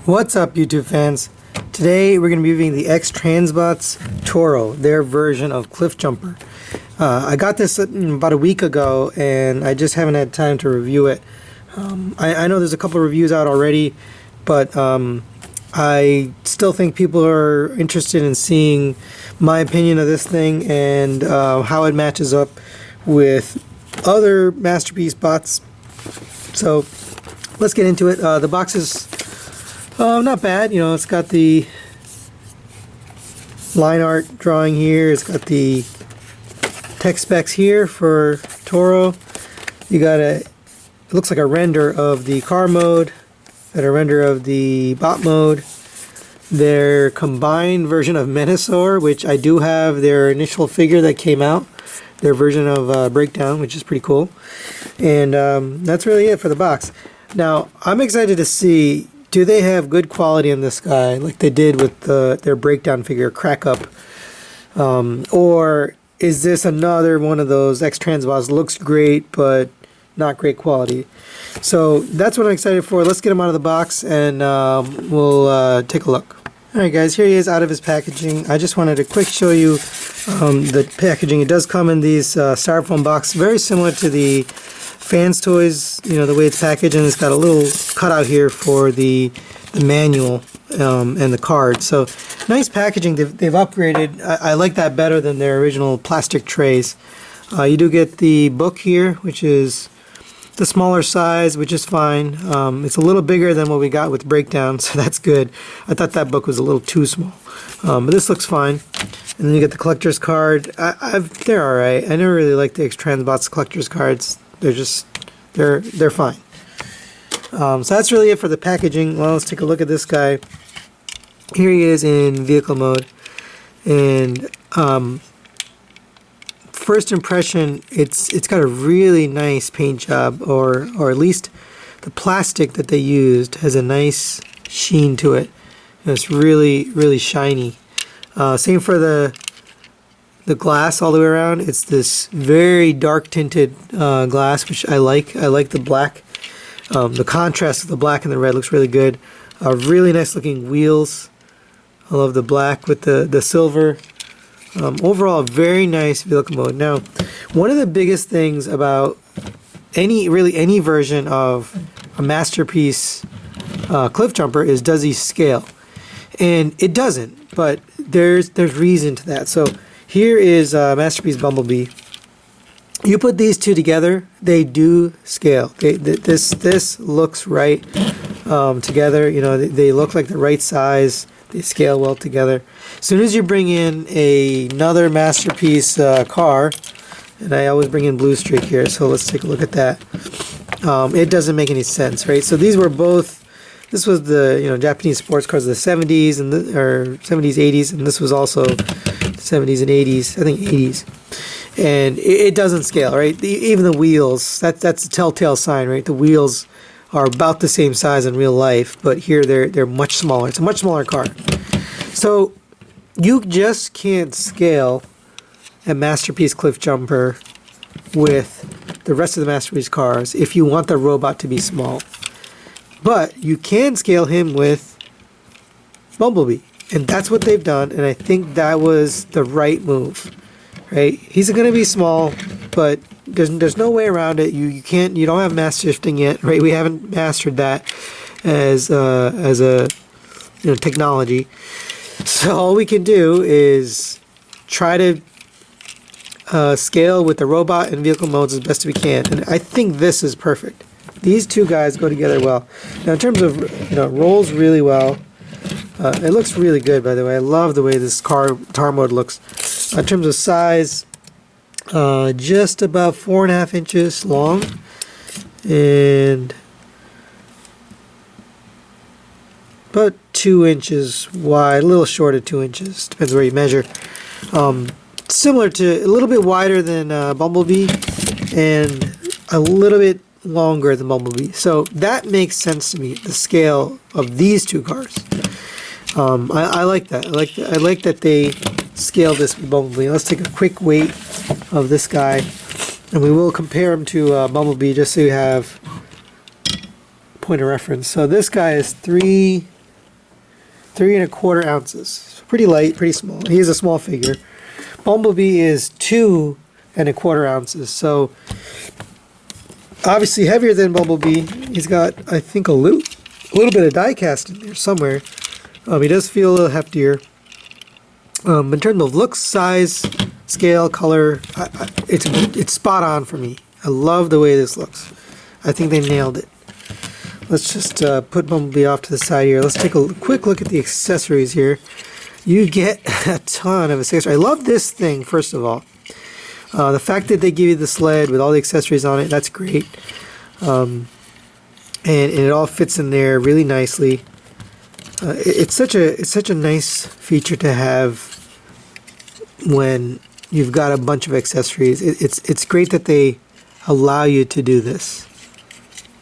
What's up, YouTube fans? Today we're going to be reviewing the X-Transbots Toro, their version of Cliffjumper. I got this about a week ago and I just haven't had time to review it. I know there's a couple of reviews out already, but I still think people are interested in seeing my opinion of this thing and how it matches up with other Masterpiece bots. So let's get into it. The box is not bad. You know, it's got the line art drawing here. It's got the tech specs here for Toro. You got it looks like a render of the car mode and a render of the bot mode. Their combined version of Menasor, which I do have their initial figure that came out. Their version of Breakdown, which is pretty cool. And that's really it for the box. Now, I'm excited to see, do they have good quality in this guy like they did with their Breakdown figure, Crack Up? Or is this another one of those X-Transbots, looks great but not great quality? So that's what I'm excited for. Let's get him out of the box and we'll take a look. Alright guys, here he is out of his packaging. I just wanted to quick show you the packaging. It does come in these styrofoam box, very similar to the Fans Toys, you know, the way it's packaged, and it's got a little cutout here for the manual and the card. So nice packaging. They've upgraded. I like that better than their original plastic trays. You do get the book here, which is the smaller size, which is fine. It's a little bigger than what we got with Breakdown, so that's good. I thought that book was a little too small, but this looks fine. And then you get the collector's card. They're all right. I never really liked the X-Transbots collector's cards. They're fine. So that's really it for the packaging. Well, let's take a look at this guy. Here he is in vehicle mode, and first impression, it's got a really nice paint job, or at least the plastic that they used has a nice sheen to it. And it's really shiny. Same for the glass all the way around. It's this very dark tinted glass, which I like. I like the black. The contrast of the black and the red looks really good. Really nice looking wheels. I love the black with the silver. Overall, very nice vehicle mode. Now, one of the biggest things about any version of a Masterpiece Cliffjumper is, does he scale? And it doesn't, but there's reason to that. So here is Masterpiece Bumblebee. You put these two together, they do scale. This looks right together. You know, they look like the right size. They scale well together. As soon as you bring in another Masterpiece car, and I always bring in Blue Streak here, so let's take a look at that. It doesn't make any sense, right? So these were both. This was the Japanese sports cars of the 70s or 70s, 80s, and this was also the 70s and 80s. I think 80s. And it doesn't scale, right? Even the wheels. That's a telltale sign, right? The wheels are about the same size in real life, but here they're much smaller. It's a much smaller car. So you just can't scale a Masterpiece Cliffjumper with the rest of the Masterpiece cars if you want the robot to be small. But you can scale him with Bumblebee, and that's what they've done, and I think that was the right move, right? He's going to be small, but there's no way around it. You don't have mass shifting yet, right? We haven't mastered that as a technology. So all we can do is try to scale with the robot and vehicle modes as best we can, and I think this is perfect. These two guys go together well. Now, in terms of rolls really well. It looks really good, by the way. I love the way this car mode looks. In terms of size, just about 4.5 inches long, and about 2 inches wide, a little short of 2 inches, depends where you measure. Similar to, a little bit wider than Bumblebee, and a little bit longer than Bumblebee. So that makes sense to me, the scale of these two cars. I like that. I like that they scale this with Bumblebee. Let's take a quick weight of this guy, and we will compare him to Bumblebee just so you have point of reference. So this guy is 3¼ ounces. Pretty light, pretty small. He is a small figure. Bumblebee is 2¼ ounces. So obviously heavier than Bumblebee. He's got, I think, a little bit of die cast in there somewhere. He does feel a little heftier. In terms of looks, size, scale, color, it's spot on for me. I love the way this looks. I think they nailed it. Let's just put Bumblebee off to the side here. Let's take a quick look at the accessories here. You get a ton of accessories. I love this thing, first of all. The fact that they give you the sled with all the accessories on it, that's great. And it all fits in there really nicely. It's such a nice feature to have when you've got a bunch of accessories. It's great that they allow you to do this.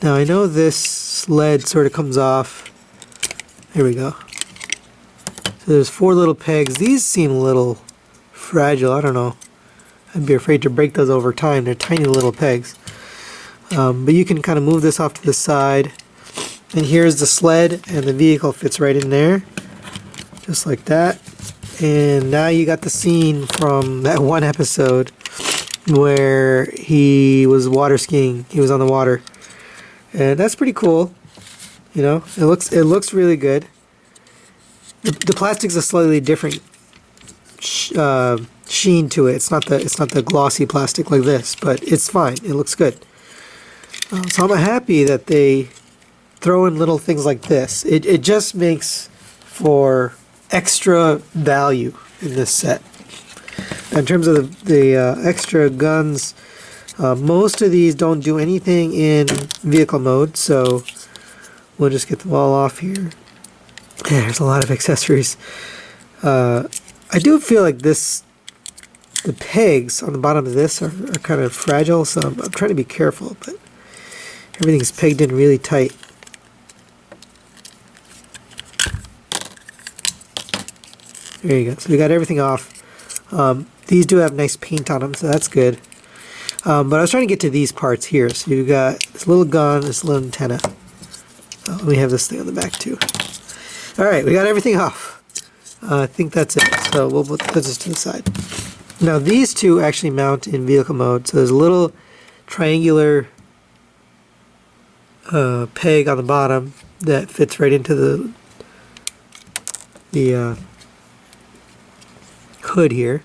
Now I know this sled sort of comes off. There we go. So there's 4 little pegs. These seem a little fragile. I don't know. I'd be afraid to break those over time. They're tiny little pegs. But you can kind of move this off to the side. And here's the sled, and the vehicle fits right in there. Just like that. And now you got the scene from that one episode where he was water skiing. He was on the water. And that's pretty cool. You know, it looks really good. The plastic's a slightly different sheen to it. It's not the glossy plastic like this, but it's fine. It looks good. So I'm happy that they throw in little things like this. It just makes for extra value in this set. In terms of the extra guns, most of these don't do anything in vehicle mode, so we'll just get them all off here. Yeah, there's a lot of accessories. I do feel like the pegs on the bottom of this are kind of fragile, so I'm trying to be careful, but everything's pegged in really tight. There you go. So we got everything off. These do have nice paint on them, so that's good. But I was trying to get to these parts here. So you've got this little gun, this little antenna. Oh, we have this thing on the back too. All right, we got everything off. I think that's it. So we'll put this to the side. Now these two actually mount in vehicle mode. So there's a little triangular peg on the bottom that fits right into the hood here.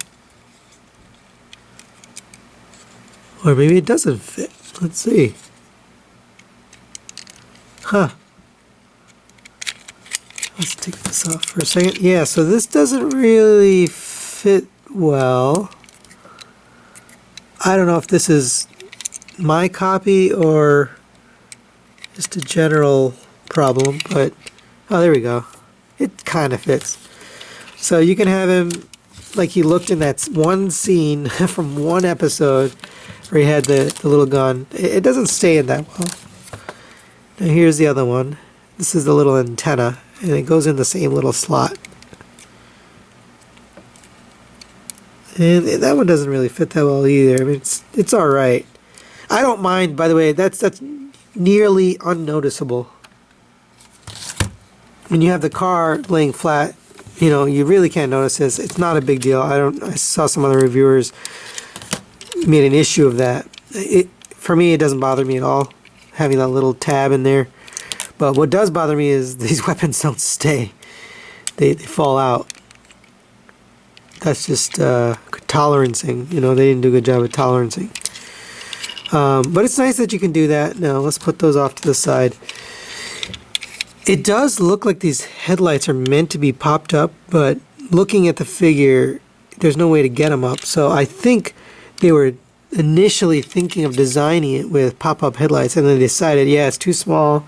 Or maybe it doesn't fit. Let's see. Huh. Let's take this off for a second. Yeah, so this doesn't really fit well. I don't know if this is my copy or just a general problem, but oh, there we go. It kind of fits. So you can have him like he looked in that one scene from one episode where he had the little gun. It doesn't stay in that well. Now here's the other one. This is the little antenna, and it goes in the same little slot. And that one doesn't really fit that well either. I mean, it's all right. I don't mind, by the way. That's nearly unnoticeable. When you have the car laying flat, you know, you really can't notice this. It's not a big deal. I saw some other reviewers made an issue of that. For me, it doesn't bother me at all, having that little tab in there. But what does bother me is these weapons don't stay. They fall out. That's just tolerancing. You know, they didn't do a good job of tolerancing. But it's nice that you can do that. Now, let's put those off to the side. It does look like these headlights are meant to be popped up, but looking at the figure, there's no way to get them up. So I think they were initially thinking of designing it with pop-up headlights, and then they decided, yeah, it's too small,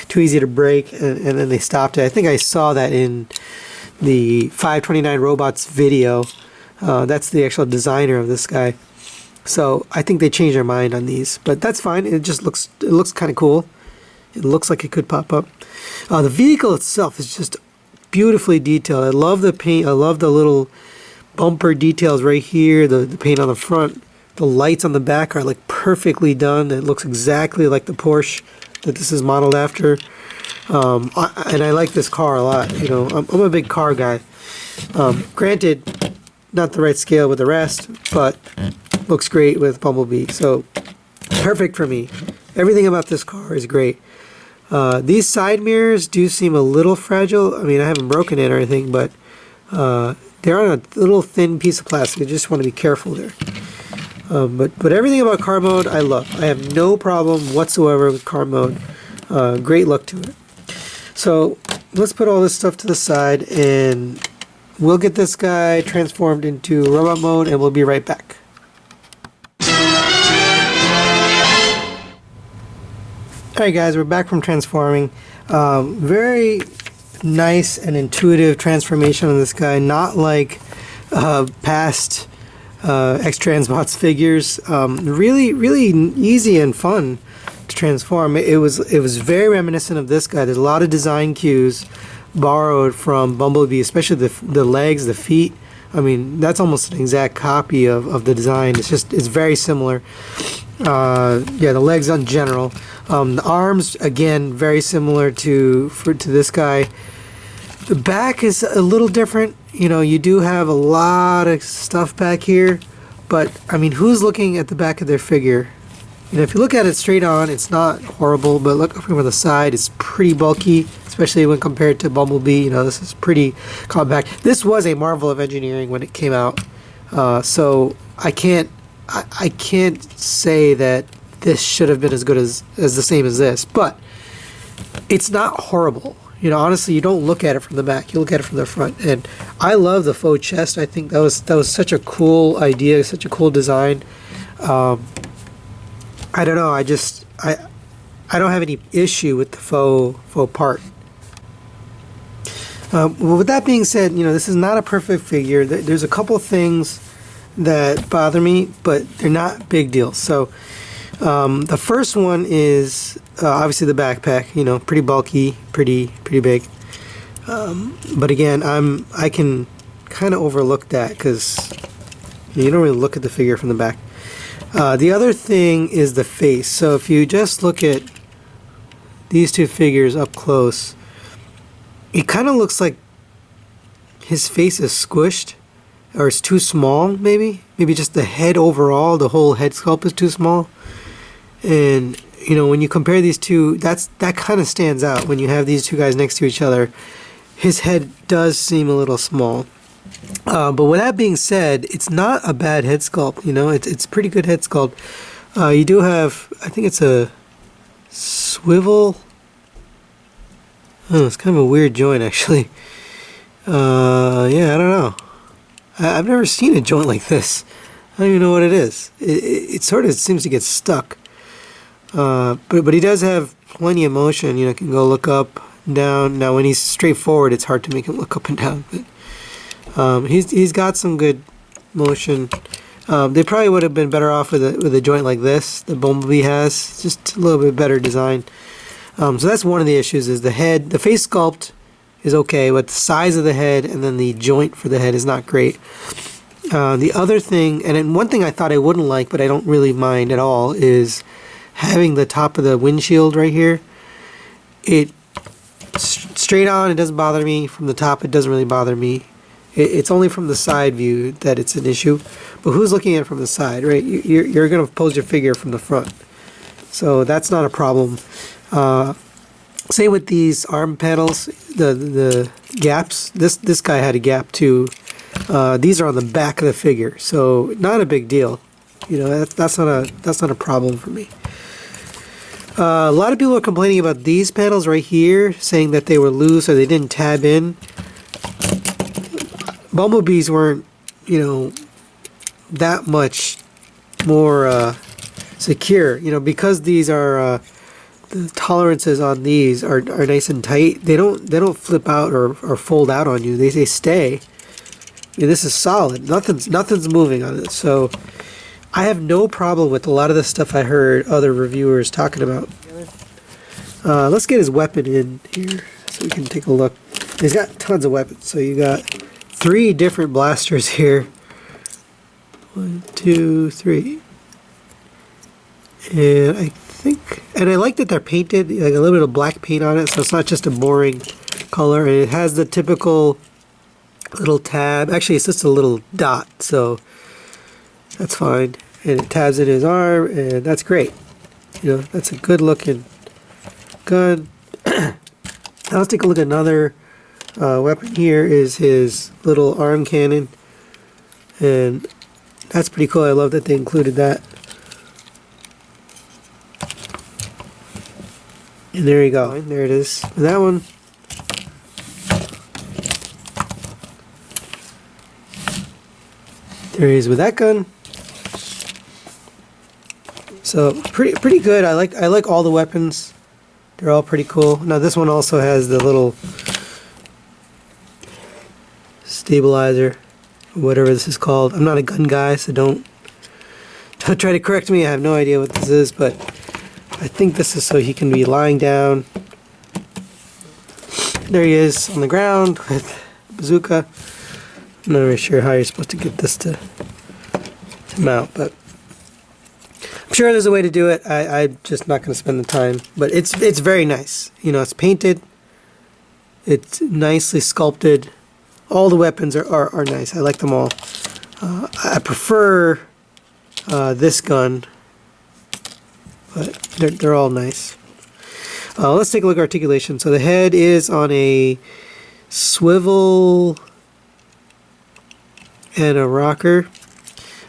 too easy to break, and then they stopped it. I think I saw that in the 529 Robots video. That's the actual designer of this guy. So I think they changed their mind on these, but that's fine. It looks kind of cool. It looks like it could pop up. The vehicle itself is just beautifully detailed. I love the paint. I love the little bumper details right here, the paint on the front. The lights on the back are like perfectly done. It looks exactly like the Porsche that this is modeled after. And I like this car a lot. You know, I'm a big car guy. Granted, not the right scale with the rest, but looks great with Bumblebee. So perfect for me. Everything about this car is great. These side mirrors do seem a little fragile. I mean, I haven't broken it or anything, but they're on a little thin piece of plastic. I just want to be careful there. But everything about car mode, I love. I have no problem whatsoever with car mode. Great look to it. So let's put all this stuff to the side, and we'll get this guy transformed into robot mode, and we'll be right back. Alright guys, we're back from transforming. Very nice and intuitive transformation on this guy, not like past X-Transbots figures. Really easy and fun to transform. It was very reminiscent of this guy. There's a lot of design cues borrowed from Bumblebee, especially the legs, the feet. I mean, that's almost an exact copy of the design. It's very similar. Yeah, the legs in general. The arms, again, very similar to this guy. The back is a little different. You know, you do have a lot of stuff back here, but I mean, who's looking at the back of their figure? You know, if you look at it straight on, it's not horrible, but look from the side, it's pretty bulky, especially when compared to Bumblebee. You know, this is pretty compact. This was a marvel of engineering when it came out, so I can't say that this should have been as good as the same as this, but it's not horrible. You know, honestly, you don't look at it from the back, you look at it from the front, and I love the faux chest. I think that was such a cool idea, such a cool design. I don't know, I don't have any issue with the faux part. Well, with that being said, you know, this is not a perfect figure. There's a couple things that bother me, but they're not big deals. So the first one is obviously the backpack. You know, pretty bulky, pretty big. But again, I can kind of overlook that because you don't really look at the figure from the back. The other thing is the face. So if you just look at these two figures up close, it kind of looks like his face is squished, or it's too small. Maybe just the head overall, the whole head sculpt is too small. And you know, when you compare these two, that kind of stands out. When you have these two guys next to each other, his head does seem a little small. But with that being said, it's not a bad head sculpt. You know, it's pretty good head sculpt. You do have, I think it's a swivel. Oh, it's kind of a weird joint actually. Yeah, I don't know. I've never seen a joint like this. I don't even know what it is. It sort of seems to get stuck. But he does have plenty of motion. You know, can go look up, down. Now when he's straightforward, it's hard to make him look up and down. But he's got some good motion. They probably would have been better off with a joint like this that Bumblebee has. Just a little bit better design. So that's one of the issues, is the head. The face sculpt is okay, but the size of the head and then the joint for the head is not great. The other thing, and then one thing I thought I wouldn't like, but I don't really mind at all, is having the top of the windshield right here. It straight on, it doesn't bother me. From the top, it doesn't really bother me. It's only from the side view that it's an issue. But who's looking at it from the side, right? You're going to pose your figure from the front. So that's not a problem. Same with these arm panels, the gaps. This guy had a gap too. These are on the back of the figure, so not a big deal. You know, that's not a problem for me. A lot of people are complaining about these panels right here, saying that they were loose or they didn't tab in. Bumblebees weren't, you know, that much more secure. You know, because these are the tolerances on these are nice and tight. They don't flip out or fold out on you. They stay. I mean, this is solid. Nothing's moving on it. So I have no problem with a lot of the stuff I heard other reviewers talking about. Let's get his weapon in here so we can take a look. He's got tons of weapons. So you got 3 different blasters here. 1, 2, 3. And I think, and I like that they're painted, like a little bit of black paint on it, so it's not just a boring color. And it has the typical little tab. Actually, it's just a little dot, so that's fine. And it tabs in his arm, and that's great. You know, that's a good looking gun. Now let's take a look at another weapon. Here is his little arm cannon, and that's pretty cool. I love that they included that. And there you go. There it is. And that one. There he is with that gun. So pretty good. I like all the weapons. They're all pretty cool. Now this one also has the little stabilizer, whatever this is called. I'm not a gun guy, so don't try to correct me. I have no idea what this is, but I think this is so he can be lying down. There he is on the ground with a bazooka. I'm not really sure how you're supposed to get this to mount, but I'm sure there's a way to do it. I'm just not going to spend the time, but it's very nice. You know, it's painted. It's nicely sculpted. All the weapons are nice. I like them all. I prefer this gun, but they're all nice. Let's take a look at articulation. So the head is on a swivel and a rocker.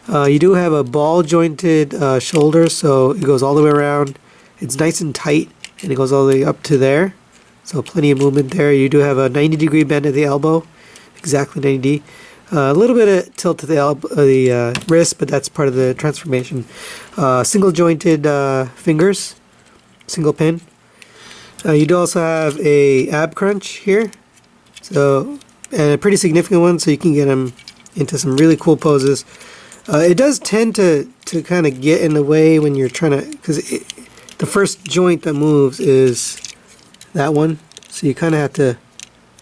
You do have a ball jointed shoulder, so it goes all the way around. It's nice and tight, and it goes all the way up to there. So plenty of movement there. You do have a 90-degree bend at the elbow, exactly 90. A little bit of tilt to the elbow, the wrist, but that's part of the transformation. Single jointed fingers, single pin. You do also have a ab crunch here, so, and a pretty significant one, so you can get him into some really cool poses. It does tend to kind of get in the way when you're trying to, because the first joint that moves is that one, so you kind of have to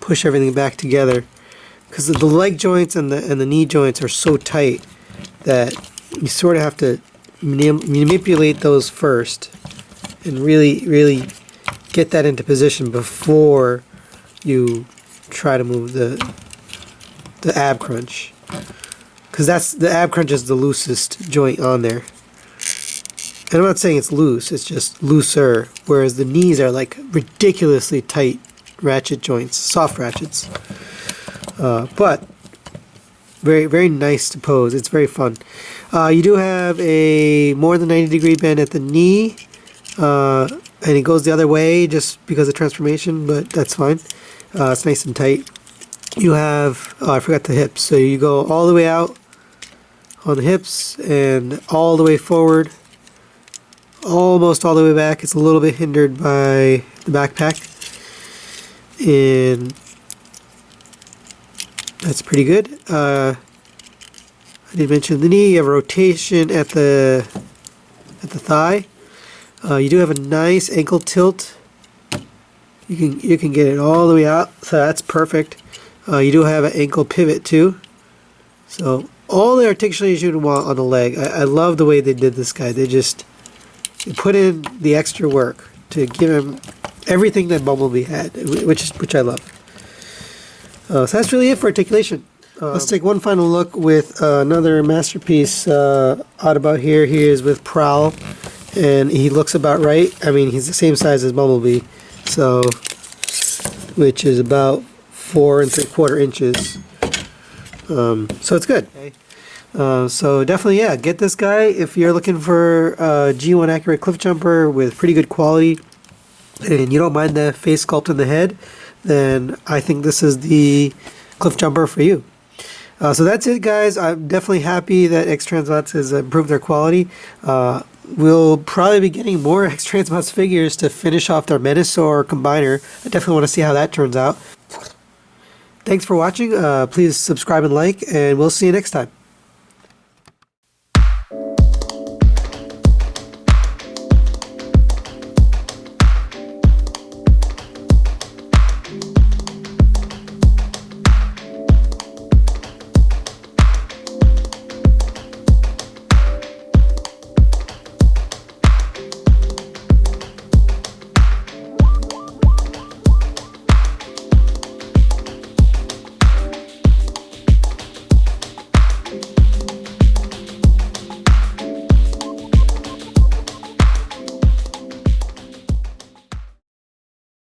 push everything back together, because the leg joints and the knee joints are so tight that you sort of have to manipulate those first and really get that into position before you try to move the ab crunch, because that's the ab crunch is the loosest joint on there. And I'm not saying it's loose, it's just looser, whereas the knees are like ridiculously tight ratchet joints, soft ratchets. But very nice to pose. It's very fun. You do have a more than 90-degree bend at the knee, and it goes the other way just because of transformation, but that's fine. It's nice and tight. You have, oh, I forgot the hips, so you go all the way out on the hips and all the way forward, almost all the way back. It's a little bit hindered by the backpack, and that's pretty good. I did mention the knee. You have a rotation at the thigh. You do have a nice ankle tilt. You can get it all the way out, so that's perfect. You do have an ankle pivot too. So all the articulation you want on the leg. I love the way they did this guy. They put in the extra work to give him everything that Bumblebee had, which I love. So that's really it for articulation. Let's take one final look with another masterpiece Autobot here. He is with Prowl, and he looks about right. I mean, he's the same size as Bumblebee, so which is about 4 3/4 inches. So it's good. Okay. So definitely, yeah, get this guy if you're looking for a G1 accurate Cliffjumper with pretty good quality, and you don't mind the face sculpt in the head, then I think this is the Cliffjumper for you. So that's it, guys. I'm definitely happy that X-Transbots has improved their quality. We'll probably be getting more X-Transbots figures to finish off their Menasor combiner. I definitely want to see how that turns out. Thanks for watching. Please subscribe and like, and we'll see you next time.